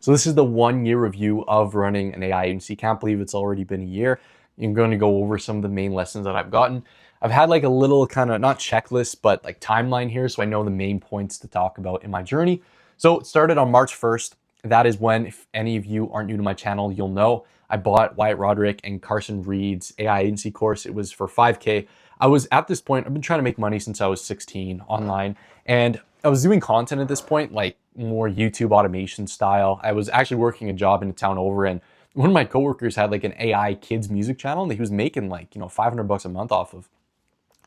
So this is the 1 year review of running an AI agency. Can't believe it's already been a year. I'm going to go over some of the main lessons that I've gotten. I've had like a little kind of not checklist, but like timeline here. So I know the main points to talk about in my journey. So it started on March 1st. That is when, if any of you aren't new to my channel, you'll know I bought Wyatt Roderick and Carson Reed's AI agency course. It was for 5K. I was at this point, I've been trying to make money since I was 16 online. And I was doing content at this point, like more YouTube automation style. I was actually working a job in a town over, and one of my coworkers had like an AI kids music channel that he was making like, 500 bucks a month off of.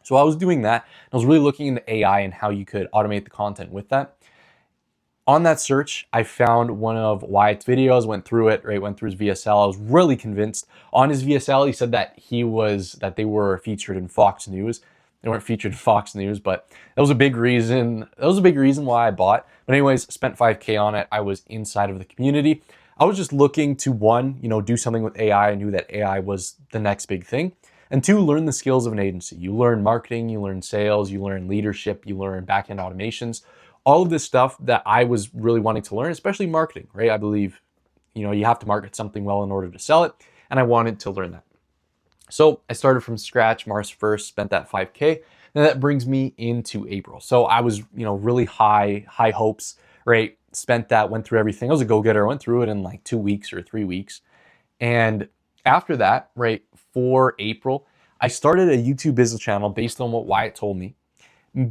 So I was doing that. I was really looking into AI and how you could automate the content with that. On that search, I found one of Wyatt's videos, went through it, right? Went through his VSL. I was really convinced. On his VSL, he said that they were featured in Fox News. They weren't featured in Fox News, but that was a big reason. That was a big reason why I bought. But anyways, spent 5K on it. I was inside of the community. I was just looking to one, do something with AI. I knew that AI was the next big thing. And two, learn the skills of an agency. You learn marketing, you learn sales, you learn leadership, you learn back-end automations, all of this stuff that I was really wanting to learn, especially marketing, right? I believe, you have to market something well in order to sell it. And I wanted to learn that. So I started from scratch March 1st, spent that 5K. And that brings me into April. So I was, really high hopes, right? Spent that, went through everything. I was a go-getter. I went through it in like 2 weeks or 3 weeks. And after that, right, for April, I started a YouTube business channel based on what Wyatt told me.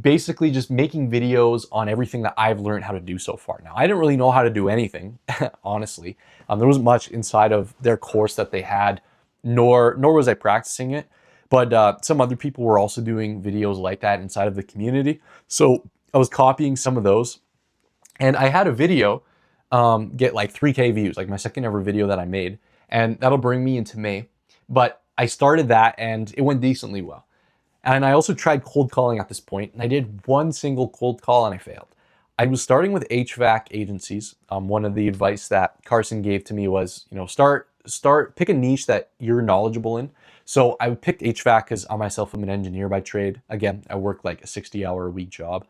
Basically just making videos on everything that I've learned how to do so far. Now, I didn't really know how to do anything, honestly. There wasn't much inside of their course that they had, nor was I practicing it. But some other people were also doing videos like that inside of the community. So I was copying some of those. And I had a video get like 3K views, like my second ever video that I made. And that'll bring me into May. But I started that and it went decently well. And I also tried cold calling at this point, and I did one single cold call and I failed. I was starting with HVAC agencies. One of the advice that Carson gave to me was, pick a niche that you're knowledgeable in. So I picked HVAC because I myself am an engineer by trade. Again, I work like a 60-hour-a-week job,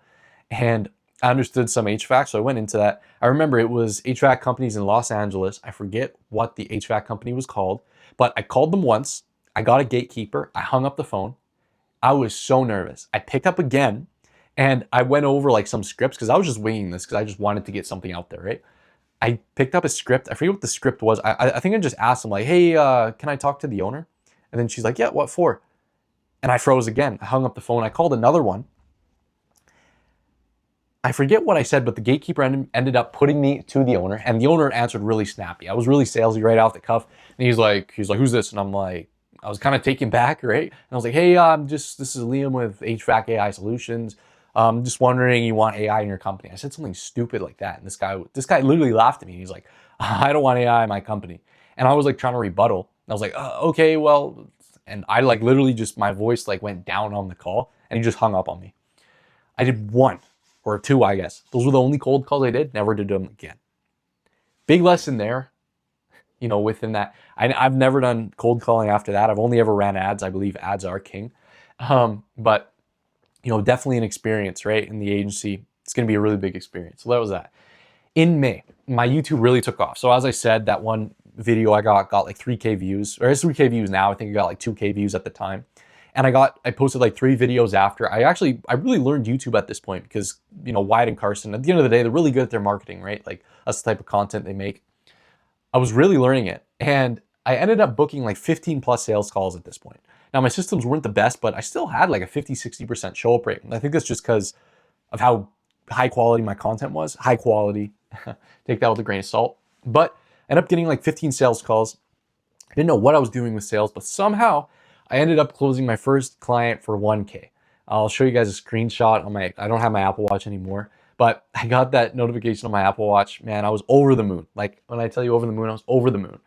and I understood some HVAC, so I went into that. I remember it was HVAC companies in Los Angeles. I forget what the HVAC company was called, but I called them once. I got a gatekeeper. I hung up the phone. I was so nervous. I picked up again and I went over like some scripts because I was just winging this because I just wanted to get something out there, right? I picked up a script. I forget what the script was. I think I just asked him like, hey, can I talk to the owner? And then she's like, yeah, what for? And I froze again. I hung up the phone. I called another one. I forget what I said, but the gatekeeper ended up putting me to the owner, and the owner answered really snappy. I was really salesy right off the cuff. And he's like, who's this? And I'm like, I was kind of taken back, right? And I was like, hey, this is Liam with HVAC AI Solutions. Just wondering, you want AI in your company? I said something stupid like that. And this guy literally laughed at me. He's like, I don't want AI in my company. And I was like trying to rebuttal. And I was like, okay, well, and I like literally just, my voice like went down on the call and he just hung up on me. I did one or two, I guess. Those were the only cold calls I did. Never did them again. Big lesson there. Within that, I've never done cold calling after that. I've only ever ran ads. I believe ads are king. But definitely an experience, right? In the agency, it's going to be a really big experience. So that was that. In May, my YouTube really took off. So as I said, that one video I got like 3K views, or it's 3K views now. I think I got like 2K views at the time. And I posted like 3 videos after. I really learned YouTube at this point because, Wyatt and Carson, at the end of the day, they're really good at their marketing, right? Like that's the type of content they make. I was really learning it. And I ended up booking like 15 plus sales calls at this point. Now my systems weren't the best, but I still had like a 50-60% show up rate. And I think that's just because of how high quality my content was. High quality, take that with a grain of salt. But I ended up getting like 15 sales calls. I didn't know what I was doing with sales, but somehow I ended up closing my first client for 1K. I'll show you guys a screenshot on I don't have my Apple Watch anymore, but I got that notification on my Apple Watch. Man, I was over the moon. Like when I tell you over the moon, I was over the moon.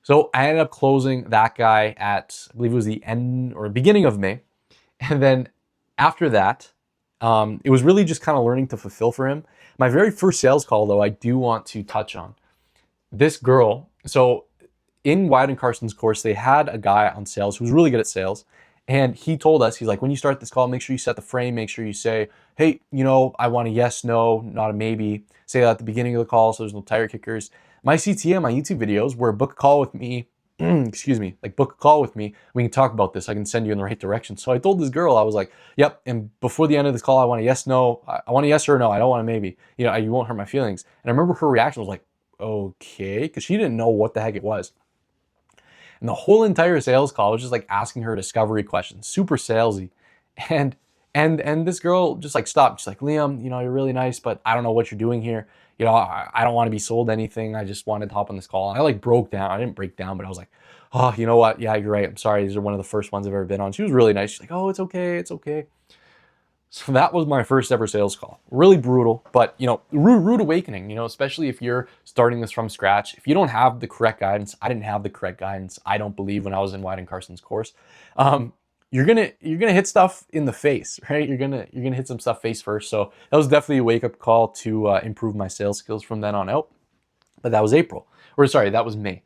So I ended up closing that guy at, I believe it was the end or beginning of May. And then after that, it was really just kind of learning to fulfill for him. My very first sales call, though, I do want to touch on. This girl, so in Wyatt and Carson's course, they had a guy on sales who was really good at sales. And he told us, he's like, when you start this call, make sure you set the frame, make sure you say, hey, I want a yes, no, not a maybe. Say that at the beginning of the call so there's no tire kickers. My CTA, my YouTube videos were book a call with me, excuse me, like book a call with me. We can talk about this. I can send you in the right direction. So I told this girl, I was like, yep. And before the end of this call, I want a yes, no. I want a yes or a no. I don't want a maybe. You know, you won't hurt my feelings. And I remember her reaction was like, okay, because she didn't know what the heck it was. And the whole entire sales call was just like asking her discovery questions, super salesy. And this girl just like stopped. She's like, Liam, you know, you're really nice, but I don't know what you're doing here. You know, I don't want to be sold anything. I just wanted to hop on this call. And I like broke down. I didn't break down, but I was like, oh, you know what? Yeah, you're right. I'm sorry. These are one of the first ones I've ever been on. She was really nice. She's like, oh, it's okay. It's okay. So that was my first ever sales call. Really brutal, but you know, rude awakening, you know, especially if you're starting this from scratch. If you don't have the correct guidance, I didn't have the correct guidance. I don't believe when I was in Wyatt and Carson's course. You're gonna hit stuff in the face, right? You're gonna hit some stuff face first. So that was definitely a wake-up call to improve my sales skills from then on out. But that was that was May.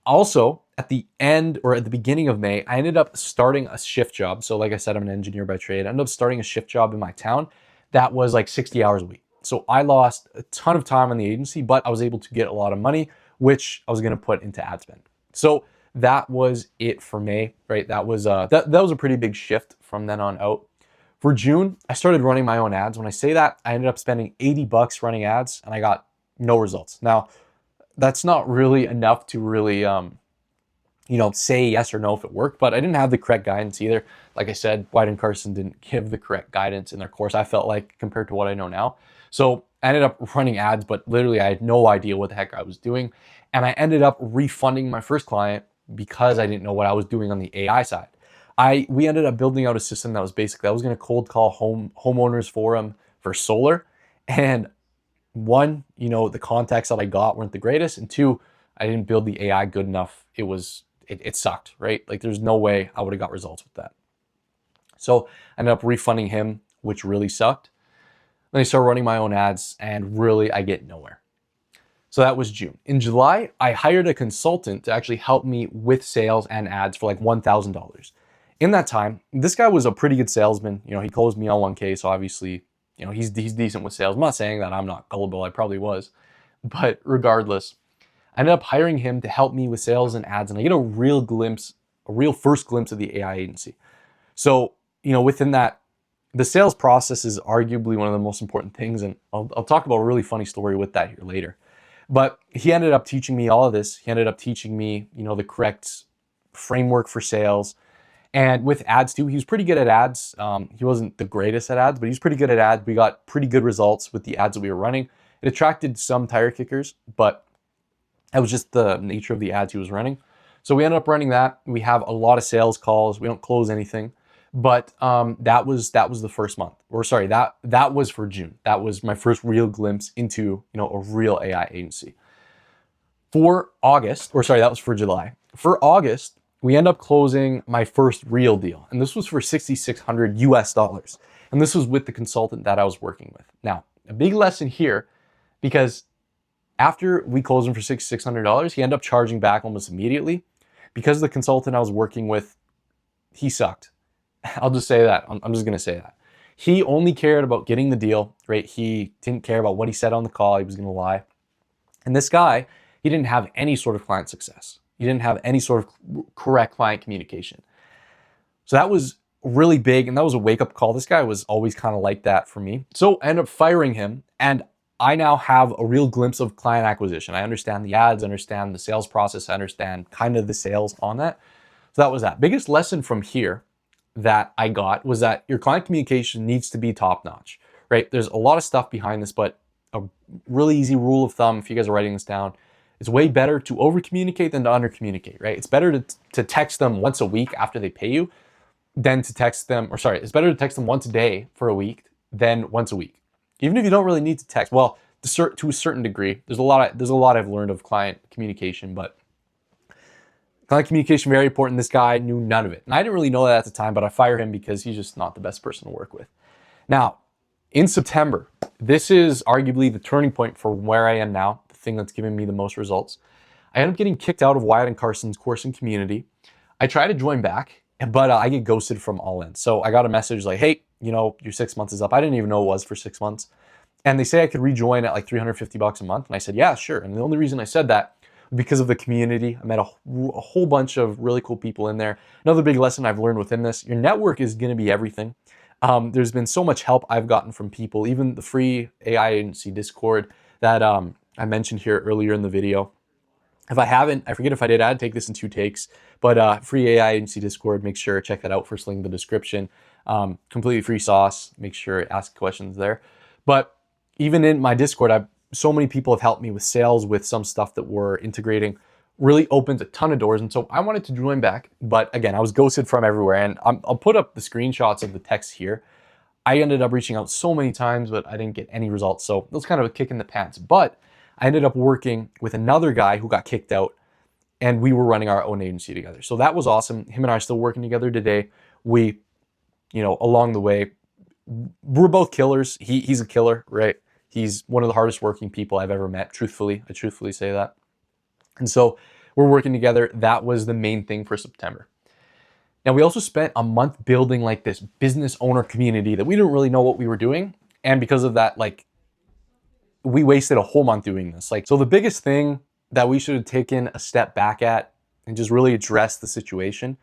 Also, at the end or at the beginning of May, I ended up starting a shift job. So like I said, I'm an engineer by trade. I ended up starting a shift job in my town that was like 60 hours a week. So I lost a ton of time on the agency, but I was able to get a lot of money, which I was going to put into ad spend. So that was it for May, right? That was that was a pretty big shift from then on out. For June, I started running my own ads. When I say that, I ended up spending $80 running ads and I got no results. Now, that's not really enough to really, you know, say yes or no if it worked, but I didn't have the correct guidance either. Like I said, Wyatt and Carson didn't give the correct guidance in their course, I felt like, compared to what I know now. So I ended up running ads, but literally I had no idea what the heck I was doing. And I ended up refunding my first client because I didn't know what I was doing on the AI side. We ended up building out a system that was basically, I was going to cold call homeowners forum for solar. And one, you know, the contacts that I got weren't the greatest. And two, I didn't build the AI good enough. It sucked, right? Like there's no way I would have got results with that. So I ended up refunding him, which really sucked. Then I started running my own ads and really I get nowhere. So that was June. In July, I hired a consultant to actually help me with sales and ads for like $1,000. In that time, this guy was a pretty good salesman. You know, he closed me on 1K, so obviously, you know, he's decent with sales. I'm not saying that I'm not gullible, I probably was. But regardless, I ended up hiring him to help me with sales and ads, and I get a real first glimpse of the AI agency. So, you know, within that, the sales process is arguably one of the most important things, and I'll talk about a really funny story with that here later. But he ended up teaching me all of this. He ended up teaching me, you know, the correct framework for sales. And with ads too, he was pretty good at ads. He wasn't the greatest at ads, but he's pretty good at ads. We got pretty good results with the ads that we were running. It attracted some tire kickers, but that was just the nature of the ads he was running. So we ended up running that. We have a lot of sales calls. We don't close anything, but that was the first month. Or sorry, that was for June. That was my first real glimpse into, you know, a real AI agency. For August, or sorry, that was for July. For August, we end up closing my first real deal. And this was for $6,600 US. And this was with the consultant that I was working with. Now, a big lesson here, because after we closed him for $6,600, he ended up charging back almost immediately because the consultant I was working with, he sucked. I'll just say that. I'm just going to say that. He only cared about getting the deal, right? He didn't care about what he said on the call. He was going to lie. And this guy, he didn't have any sort of client success. He didn't have any sort of correct client communication. So that was really big, and that was a wake-up call. This guy was always kind of like that for me. So I ended up firing him, and I now have a real glimpse of client acquisition. I understand the ads, I understand the sales process, I understand kind of the sales on that. So that was that. Biggest lesson from here that I got was that your client communication needs to be top-notch, right? There's a lot of stuff behind this, but a really easy rule of thumb, if you guys are writing this down, it's way better to over-communicate than to under-communicate, right? It's better to text them once a week after they pay you than to text them, or sorry, it's better to text them once a day for a week than once a week. Even if you don't really need to text, well, to a certain degree, there's a lot I've learned of client communication, but client communication, very important. This guy knew none of it. And I didn't really know that at the time, but I fired him because he's just not the best person to work with. Now, in September, this is arguably the turning point for where I am now, the thing that's giving me the most results. I end up getting kicked out of Wyatt and Carson's course and community. I try to join back, but I get ghosted from all ends. So I got a message like, hey, you know, your 6 months is up. I didn't even know it was for 6 months. And they say I could rejoin at like $350 a month. And I said, yeah, sure. And the only reason I said that because of the community. I met a whole bunch of really cool people in there. Another big lesson I've learned within this, your network is going to be everything. There's been so much help I've gotten from people, even the free AI agency Discord that I mentioned here earlier in the video. If I haven't, I forget if I did, I'd take this in 2 takes, but free AI agency Discord, make sure check that out. First link in the description. Completely free sauce. Make sure ask questions there. But even in my Discord, so many people have helped me with sales, with some stuff that we're integrating, really opens a ton of doors. And so I wanted to join back, but again, I was ghosted from everywhere. And I'll put up the screenshots of the text here. I ended up reaching out so many times, but I didn't get any results. So it was kind of a kick in the pants. But I ended up working with another guy who got kicked out, and we were running our own agency together. So that was awesome. Him and I are still working together today. We, along the way, we're both killers. He's a killer, right? He's one of the hardest working people I've ever met. Truthfully, I truthfully say that. And so we're working together. That was the main thing for September. Now, we also spent a month building like this business owner community that we didn't really know what we were doing. And because of that, we wasted a whole month doing this. So the biggest thing that we should have taken a step back at and just really address the situation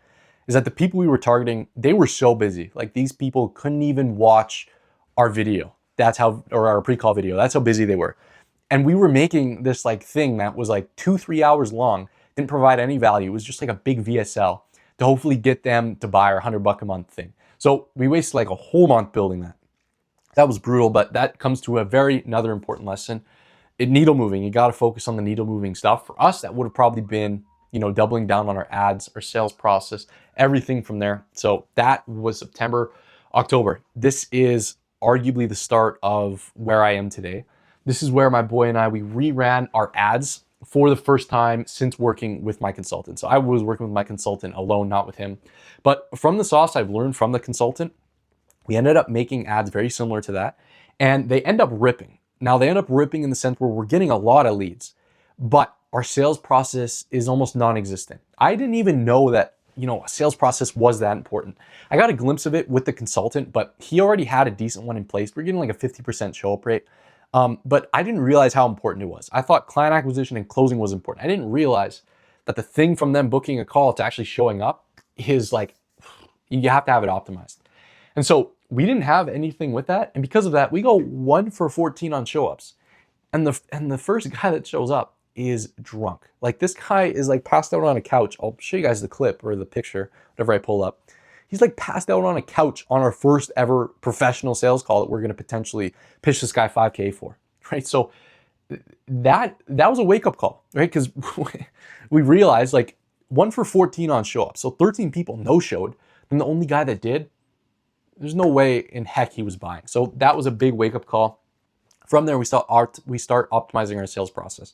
is that the people we were targeting, they were so busy. These people couldn't even watch our video. Or our pre-call video. That's how busy they were. And we were making this thing that was 2-3 hours long, didn't provide any value. It was just a big VSL to hopefully get them to buy our $100 a month thing. So we wasted a whole month building that. That was brutal, but that comes to another important lesson. Needle moving, you got to focus on the needle moving stuff. For us, that would have probably been, doubling down on our ads, our sales process, everything from there. So that was September. October. This is arguably the start of where I am today. This is where my boy and I, we reran our ads for the first time since working with my consultant. So I was working with my consultant alone, not with him. But from the sauce I've learned from the consultant, we ended up making ads very similar to that. And they end up ripping. Now they end up ripping in the sense where we're getting a lot of leads, but our sales process is almost non-existent. I didn't even know that a sales process was that important. I got a glimpse of it with the consultant, but he already had a decent one in place. We're getting a 50% show up rate. But I didn't realize how important it was. I thought client acquisition and closing was important. I didn't realize that the thing from them booking a call to actually showing up is you have to have it optimized. And so we didn't have anything with that. And because of that, we go 1 for 14 on show ups. And the first guy that shows up is drunk. This guy is passed out on a couch. I'll show you guys the clip or the picture, whatever I pull up. He's passed out on a couch on our first ever professional sales call that we're going to potentially pitch this guy 5K for, right? So that was a wake up call, right? Because we realized 1 for 14 on show up. So 13 people no showed. And the only guy that did, there's no way in heck he was buying. So that was a big wake up call. From there, we start optimizing our sales process.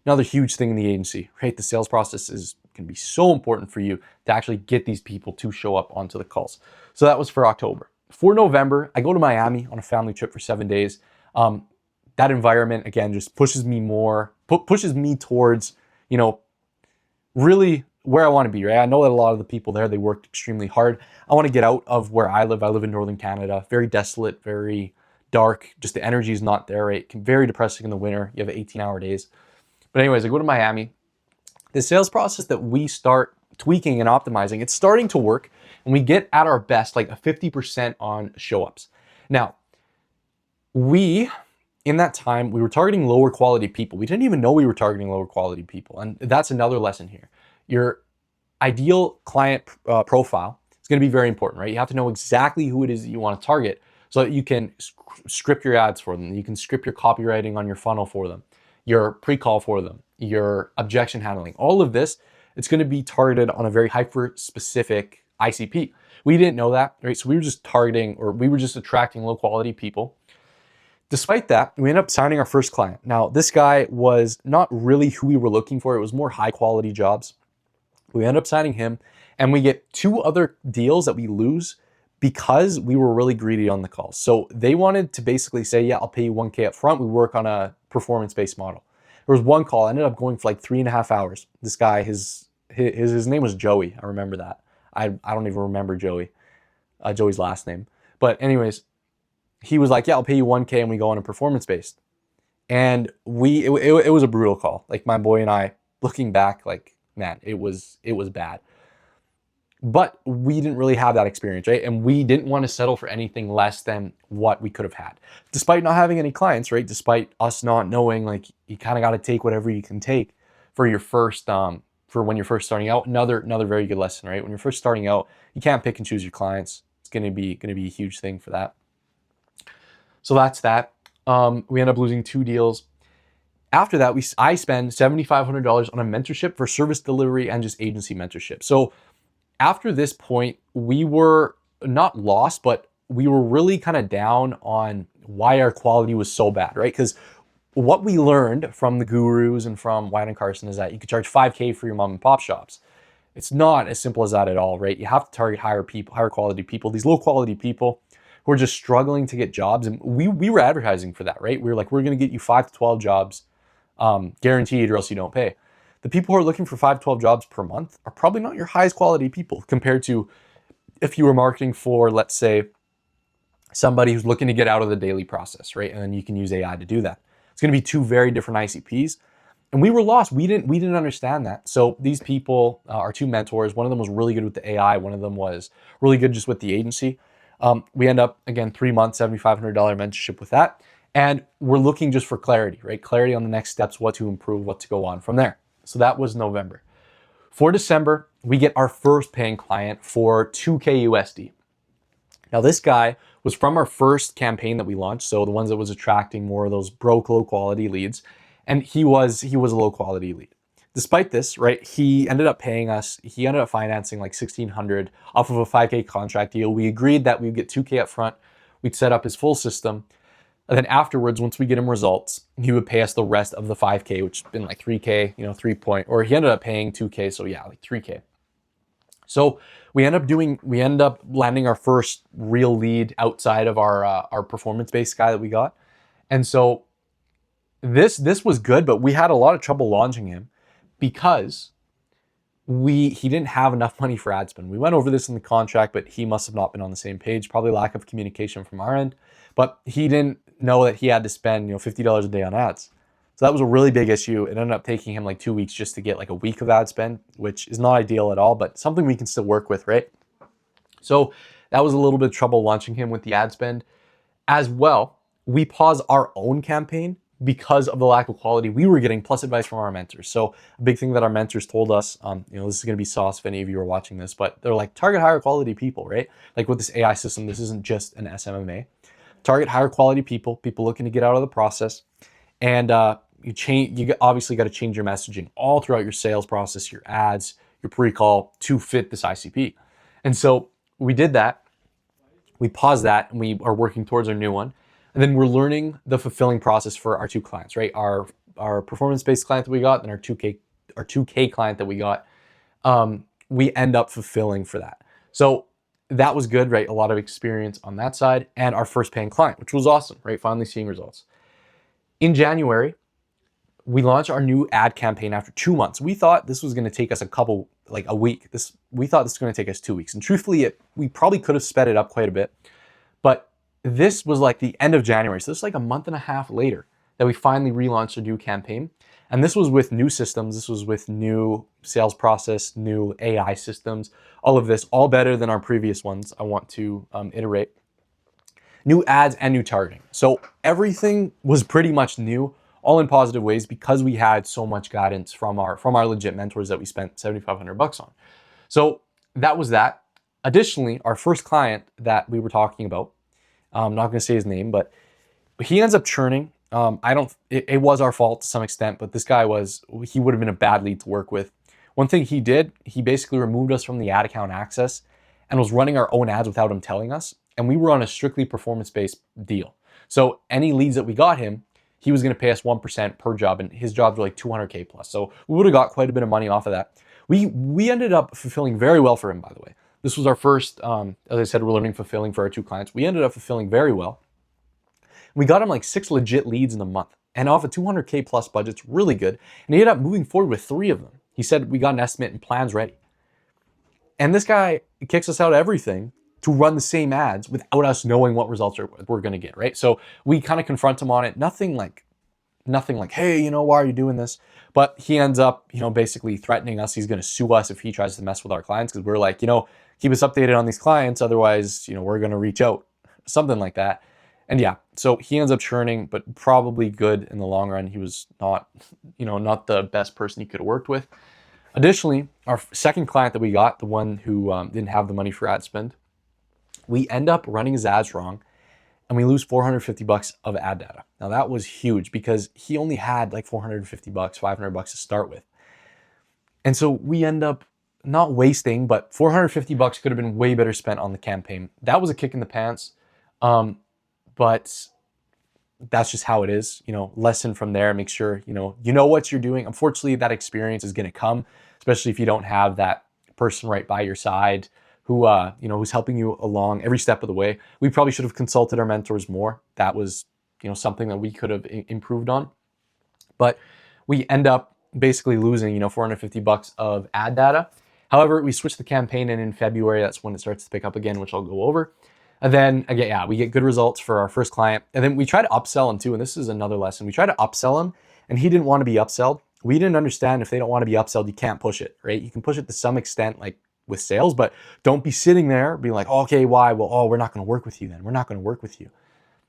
Another huge thing in the agency, right? The sales process can be so important for you to actually get these people to show up onto the calls. So that was for October. For November, I go to Miami on a family trip for 7 days. That environment, again, just pushes me towards, really where I want to be, right? I know that a lot of the people there, they worked extremely hard. I want to get out of where I live. I live in Northern Canada, very desolate, very dark. Just the energy is not there, right? Very depressing in the winter. You have 18-hour days. But anyways, I go to Miami. The sales process that we start tweaking and optimizing, it's starting to work. And we get at our best, a 50% on show ups. Now, in that time, we were targeting lower quality people. We didn't even know we were targeting lower quality people. And that's another lesson here. Your ideal client profile is going to be very important, right? You have to know exactly who it is that you want to target so that you can script your ads for them. You can script your copywriting on your funnel for them, your pre-call for them, your objection handling. All of this, it's going to be targeted on a very hyper-specific ICP. We didn't know that, right? So we were just attracting low-quality people. Despite that, we ended up signing our first client. Now, this guy was not really who we were looking for. It was more high-quality jobs. We ended up signing him, and we get 2 other deals that we lose because we were really greedy on the calls. So they wanted to basically say, yeah, I'll pay you $1K up front. We work on a performance-based model. There was one call, I ended up going for 3.5 hours. This guy, his name was Joey. I remember that. I don't even remember Joey's last name. But anyways, he was like, yeah, I'll pay you 1K and we go on a performance based. And it was a brutal call. Like my boy and I, looking back, like, man, it was bad. But we didn't really have that experience, right? And we didn't want to settle for anything less than what we could have had. Despite not having any clients, right? Despite us not knowing, like, you kind of got to take whatever you can take for your first for when you're first starting out. Another very good lesson, right? When you're first starting out, you can't pick and choose your clients. It's gonna be a huge thing for that. So that's that. We end up losing 2 deals. After that, I spend $7,500 on a mentorship for service delivery and just agency mentorship. So after this point, we were not lost, but we were really kind of down on why our quality was so bad, right? Because what we learned from the gurus and from Wyatt and Carson is that you could charge 5K for your mom and pop shops. It's not as simple as that at all, right? You have to target higher quality people, these low quality people who are just struggling to get jobs. And we were advertising for that, right? We were like, we're going to get you 5 to 12 jobs guaranteed or else you don't pay. The people who are looking for 5 to 12 jobs per month are probably not your highest quality people compared to if you were marketing for, let's say, somebody who's looking to get out of the daily process, right? And then you can use AI to do that. It's going to be 2 very different ICPs. And we were lost. We didn't understand that. So these people are 2 mentors. One of them was really good with the AI. One of them was really good just with the agency. We end up, again, 3 months, $7,500 mentorship with that. And we're looking just for clarity, right? Clarity on the next steps, what to improve, what to go on from there. So that was November. For December, we get our first paying client for 2K USD. Now this guy was from our first campaign that we launched, so the ones that was attracting more of those broke low quality leads, and he was a low quality lead. Despite this, right, he ended up paying us, he ended up financing like $1,600 off of a 5K contract deal. We agreed that we'd get 2K up front, we'd set up his full system, and then afterwards, once we get him results, he would pay us the rest of the 5K, which has been like 3K, or he ended up paying 2K, so yeah, like 3K. So we end up landing our first real lead outside of our performance-based guy that we got. And so this was good, but we had a lot of trouble launching him because he didn't have enough money for ad spend. We went over this in the contract, but he must have not been on the same page, probably lack of communication from our end. But he didn't know that he had to spend, $50 a day on ads. So that was a really big issue. It ended up taking him like 2 weeks just to get like a week of ad spend, which is not ideal at all, but something we can still work with, right? So that was a little bit of trouble launching him with the ad spend. As well, we paused our own campaign because of the lack of quality we were getting, plus advice from our mentors. So a big thing that our mentors told us, this is going to be sauce if any of you are watching this, but they're like, target higher quality people, right? Like with this AI system, this isn't just an SMMA. Target higher quality people looking to get out of the process. And you obviously got to change your messaging all throughout your sales process, your ads, your pre-call to fit this ICP. And so we did that. We paused that and we are working towards our new one. And then we're learning the fulfilling process for our 2 clients, right? Our performance-based client that we got and our 2K client that we got. We end up fulfilling for that. So that was good, right? A lot of experience on that side, and our first paying client, which was awesome, right? Finally seeing results. In January, we launched our new ad campaign after 2 months. We thought this was going to take us a week. We thought this was going to take us 2 weeks. And truthfully, we probably could have sped it up quite a bit. But this was like the end of January. So this is like a month and a half later that we finally relaunched a new campaign. And this was with new systems. This was with new sales process, new AI systems, all of this, all better than our previous ones. I want to iterate. New ads and new targeting. So everything was pretty much new, all in positive ways because we had so much guidance from our legit mentors that we spent $7,500 on. So that was that. Additionally, our first client that we were talking about, I'm not going to say his name, but he ends up churning. It was our fault to some extent, but this guy he would have been a bad lead to work with. One thing he did, he basically removed us from the ad account access and was running our own ads without him telling us. And we were on a strictly performance-based deal. So any leads that we got him, he was going to pay us 1% per job, and his jobs were like 200K plus. So we would have got quite a bit of money off of that. We ended up fulfilling very well for him, by the way. This was our first, as I said, we're learning fulfilling for our 2 clients. We ended up fulfilling very well. We got him like 6 legit leads in a month, and off a 200K plus budget, it's really good. And he ended up moving forward with 3 of them. He said we got an estimate and plans ready. And this guy kicks us out of everything to run the same ads without us knowing what results we're going to get, right? So we kind of confront him on it. Nothing like, hey, why are you doing this? But he ends up, basically threatening us. He's going to sue us if he tries to mess with our clients, because we're like, keep us updated on these clients. Otherwise, we're going to reach out, something like that. And yeah, so he ends up churning, but probably good in the long run. He was not, not the best person he could have worked with. Additionally, our second client that we got, the one who didn't have the money for ad spend, we end up running his ads wrong and we lose $450 of ad data. Now that was huge because he only had like $450, $500 to start with. And so we end up not wasting, but $450 could have been way better spent on the campaign. That was a kick in the pants. But that's just how it is, lesson from there. Make sure, you know what you're doing. Unfortunately, that experience is going to come, especially if you don't have that person right by your side who, who's helping you along every step of the way. We probably should have consulted our mentors more. That was, something that we could have improved on. But we end up basically losing, $450 of ad data. However, we switched the campaign in February. That's when it starts to pick up again, which I'll go over. And then again, yeah, we get good results for our first client. And then we try to upsell him too. And this is another lesson. We try to upsell him and he didn't want to be upselled. We didn't understand if they don't want to be upselled, you can't push it, right? You can push it to some extent, like with sales, but don't be sitting there being like, oh, okay, why? Well, we're not going to work with you then. We're not going to work with you.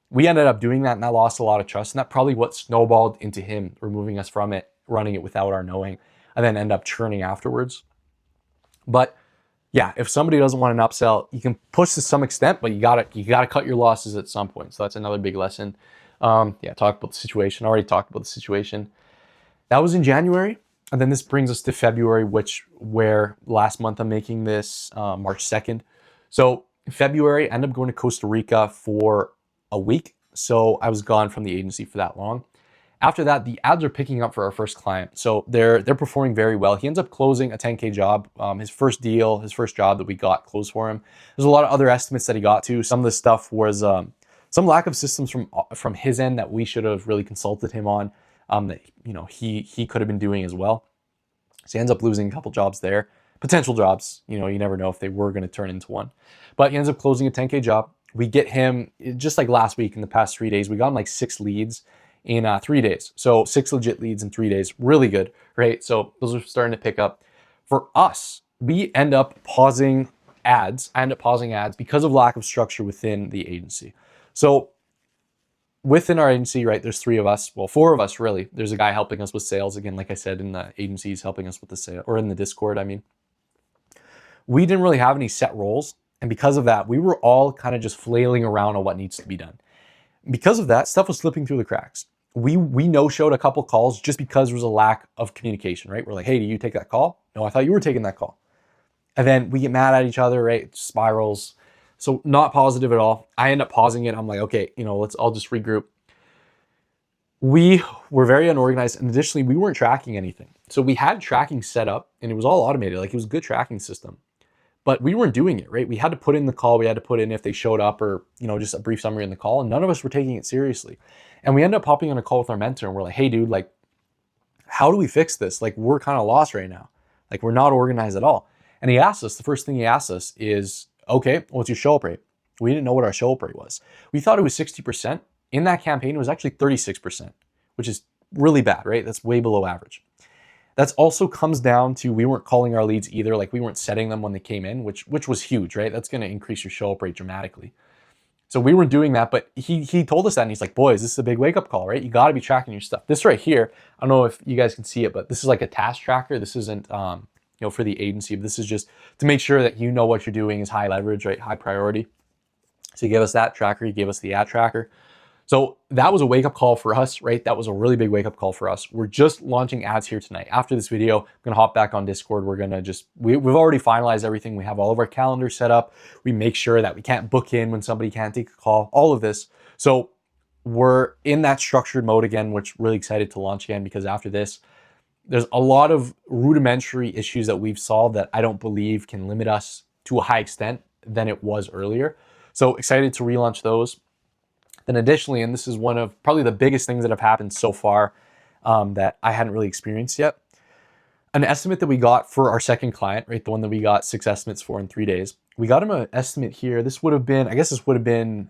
We ended up doing that and that lost a lot of trust. And that probably what snowballed into him removing us from it, running it without our knowing, and then end up churning afterwards. But yeah, if somebody doesn't want an upsell, you can push to some extent, but you gotta cut your losses at some point. So that's another big lesson. Talk about the situation. I already talked about the situation. That was in January. And then this brings us to February, where last month I'm making this March 2nd. So in February, I ended up going to Costa Rica for a week. So I was gone from the agency for that long. After that, the ads are picking up for our first client. So they're performing very well. He ends up closing a 10K job. His first job that we got closed for him. There's a lot of other estimates that he got to. Some of the stuff was some lack of systems from his end that we should have really consulted him on, that he could have been doing as well. So he ends up losing a couple jobs there. Potential jobs, you never know if they were going to turn into one. But he ends up closing a 10K job. We get him, just like last week, in the past 3 days, we got him like 6 leads in 3 days. So 6 legit leads in 3 days, really good, right? So those are starting to pick up. For us, we end up pausing ads. I end up pausing ads because of lack of structure within the agency. So within our agency, right, there's 3 of us, well, 4 of us really. There's a guy helping us with sales. Again, like I said, in the agency, he's helping us with the sale, or in the Discord, I mean. We didn't really have any set roles. And because of that, we were all kind of just flailing around on what needs to be done. Because of that, stuff was slipping through the cracks. We no-showed a couple calls just because there was a lack of communication, right? We're like, hey, do you take that call? No, I thought you were taking that call. And then we get mad at each other, right? It spirals. So not positive at all. I end up pausing it. I'm like, okay, I'll just regroup. We were very unorganized. And additionally, we weren't tracking anything. So we had tracking set up and it was all automated. Like it was a good tracking system. But we weren't doing it, right? We had to put in the call. We had to put in if they showed up or, just a brief summary in the call. And none of us were taking it seriously. And we ended up hopping on a call with our mentor and we're like, hey, dude, like, how do we fix this? Like, we're kind of lost right now. Like, we're not organized at all. And the first thing he asked us is, okay, what's your show up rate? We didn't know what our show up rate was. We thought it was 60%. In that campaign, it was actually 36%, which is really bad, right? That's way below average. That also comes down to we weren't calling our leads either. Like we weren't setting them when they came in, which was huge, right? That's going to increase your show up rate dramatically. So we weren't doing that, but he told us that and he's like, boys, this is a big wake up call, right? You got to be tracking your stuff. This right here, I don't know if you guys can see it, but this is like a task tracker. This isn't, for the agency, but this is just to make sure that you know what you're doing is high leverage, right? High priority. So he gave us that tracker. He gave us the ad tracker. So that was a wake-up call for us, right? That was a really big wake-up call for us. We're just launching ads here tonight. After this video, I'm gonna hop back on Discord. We're gonna we've already finalized everything. We have all of our calendars set up. We make sure that we can't book in when somebody can't take a call, all of this. So we're in that structured mode again, which really excited to launch again because after this, there's a lot of rudimentary issues that we've solved that I don't believe can limit us to a high extent than it was earlier. So excited to relaunch those. Then additionally, and this is one of probably the biggest things that have happened so far that I hadn't really experienced yet. an estimate that we got for our second client, right? The one that we got 6 estimates for in 3 days. We got him an estimate here. This would have been, I guess this would have been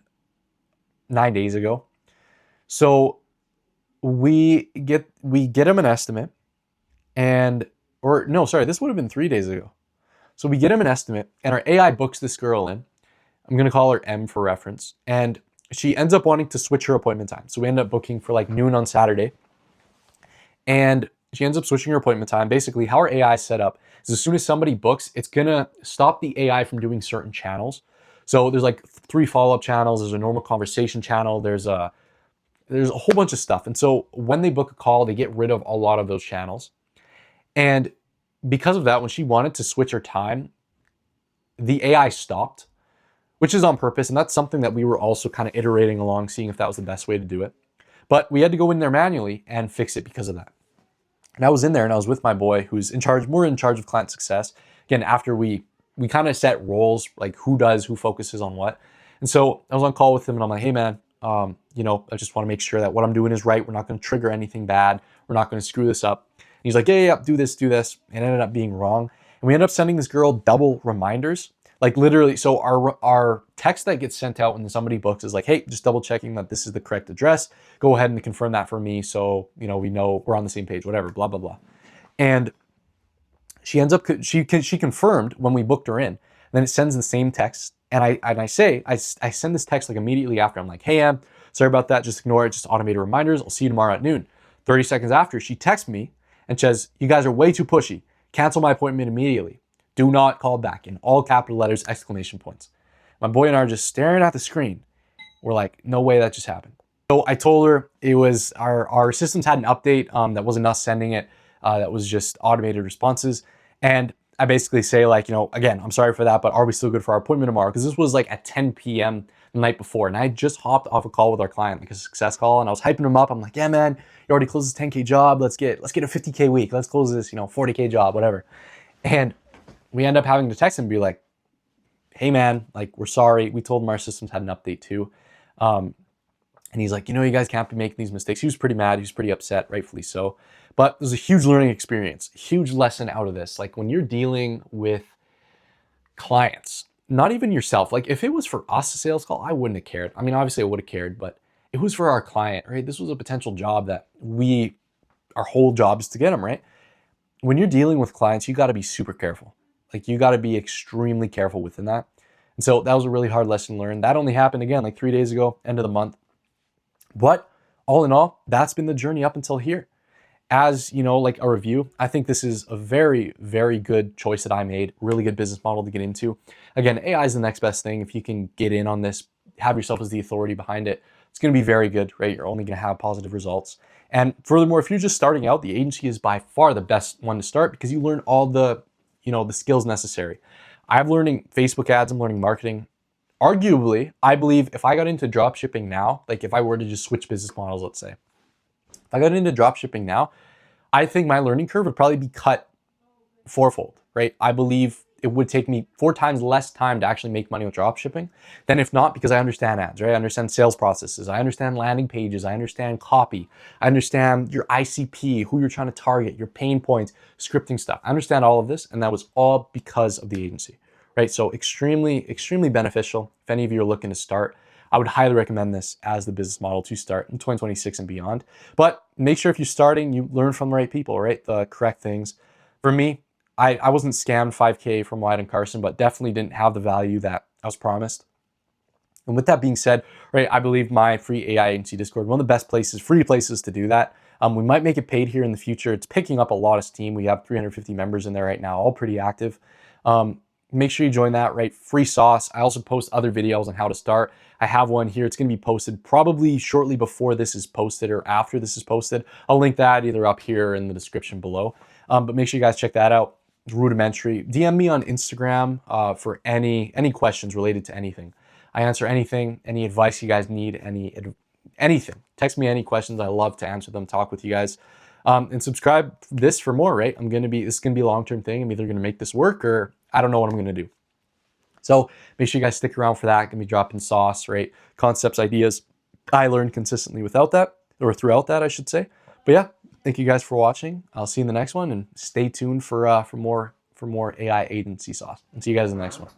9 days ago. So we get him an estimate this would have been 3 days ago. So we get him an estimate and our AI books this girl in. I'm going to call her M for reference. And she ends up wanting to switch her appointment time. So we end up booking for like noon on Saturday. And she ends up switching her appointment time. Basically, how our AI is set up is as soon as somebody books, it's going to stop the AI from doing certain channels. So there's like 3 follow-up channels. There's a normal conversation channel. There's a whole bunch of stuff. And so when they book a call, they get rid of a lot of those channels. And because of that, when she wanted to switch her time, the AI stopped, which is on purpose. And that's something that we were also kind of iterating along, seeing if that was the best way to do it. But we had to go in there manually and fix it because of that. And I was in there and I was with my boy who's in charge of client success. Again, after we kind of set roles, like who focuses on what. And so I was on call with him and I'm like, hey man, I just want to make sure that what I'm doing is right. We're not going to trigger anything bad. We're not going to screw this up. And he's like, yeah, do this. And it ended up being wrong. And we ended up sending this girl double reminders. Like literally, so our text that gets sent out when somebody books is like, hey, just double checking that this is the correct address. Go ahead and confirm that for me so, we know we're on the same page, whatever, blah, blah, blah. And she confirmed when we booked her in. And then it sends the same text. And I send this text like immediately after. I'm like, hey, Em, sorry about that. Just ignore it. Just automated reminders. I'll see you tomorrow at noon. 30 seconds after, she texts me and says, you guys are way too pushy. Cancel my appointment immediately. Do not call back, in all capital letters, exclamation points. My boy and I are just staring at the screen. We're like, no way that just happened. So I told her it was our systems had an update that wasn't us sending it. That was just automated responses. And I basically say like, again, I'm sorry for that, but are we still good for our appointment tomorrow? Because this was like at 10 p.m. the night before. And I just hopped off a call with our client, like a success call. And I was hyping him up. I'm like, yeah, man, you already closed this 10K job. Let's get a 50K week. Let's close this, 40K job, whatever. And we end up having to text him and be like, hey man, like we're sorry. We told him our systems had an update too. And he's like, you guys can't be making these mistakes. He was pretty mad. He was pretty upset, rightfully so. But it was a huge learning experience, huge lesson out of this. Like when you're dealing with clients, not even yourself, like if it was for us, a sales call, I wouldn't have cared. I mean, obviously I would have cared, but it was for our client, right? This was a potential job that our whole job is to get them, right? When you're dealing with clients, you got to be super careful. Like you got to be extremely careful within that. And so that was a really hard lesson learned. That only happened again, like 3 days ago, end of the month. But all in all, that's been the journey up until here. As like a review, I think this is a very, very good choice that I made. Really good business model to get into. Again, AI is the next best thing. If you can get in on this, have yourself as the authority behind it, it's going to be very good, right? You're only going to have positive results. And furthermore, if you're just starting out, the agency is by far the best one to start because you learn all the skills necessary. I'm learning Facebook ads, I'm learning marketing. Arguably, I believe if I got into drop shipping now, like if I were to just switch business models, let's say, if I got into drop shipping now, I think my learning curve would probably be cut 4-fold, right? I believe it would take me 4 times less time to actually make money with drop shipping than if not, because I understand ads, right? I understand sales processes. I understand landing pages. I understand copy. I understand your ICP, who you're trying to target, your pain points, scripting stuff. I understand all of this. And that was all because of the agency, right? So extremely, extremely beneficial. If any of you are looking to start, I would highly recommend this as the business model to start in 2026 and beyond. But make sure if you're starting, you learn from the right people, right? The correct things. For me, I wasn't scammed 5K from Wyatt and Carson, but definitely didn't have the value that I was promised. And with that being said, right, I believe my free AI agency Discord, one of the best places, free places to do that. We might make it paid here in the future. It's picking up a lot of steam. We have 350 members in there right now, all pretty active. Make sure you join that, right? Free sauce. I also post other videos on how to start. I have one here. It's going to be posted probably shortly before this is posted or after this is posted. I'll link that either up here in the description below. But make sure you guys check that out. Rudimentary. DM me on Instagram for any questions related to anything. I answer anything, any advice you guys need, anything. Text me any questions. I love to answer them, talk with you guys. And subscribe this for more, right? This is gonna be a long-term thing. I'm either gonna make this work or I don't know what I'm gonna do. So make sure you guys stick around for that. Gonna be dropping sauce, right? Concepts, ideas I learned consistently throughout that, I should say. But yeah, Thank you guys for watching. I'll see you in the next one, and stay tuned for more AI agency sauce. And see you guys in the next one.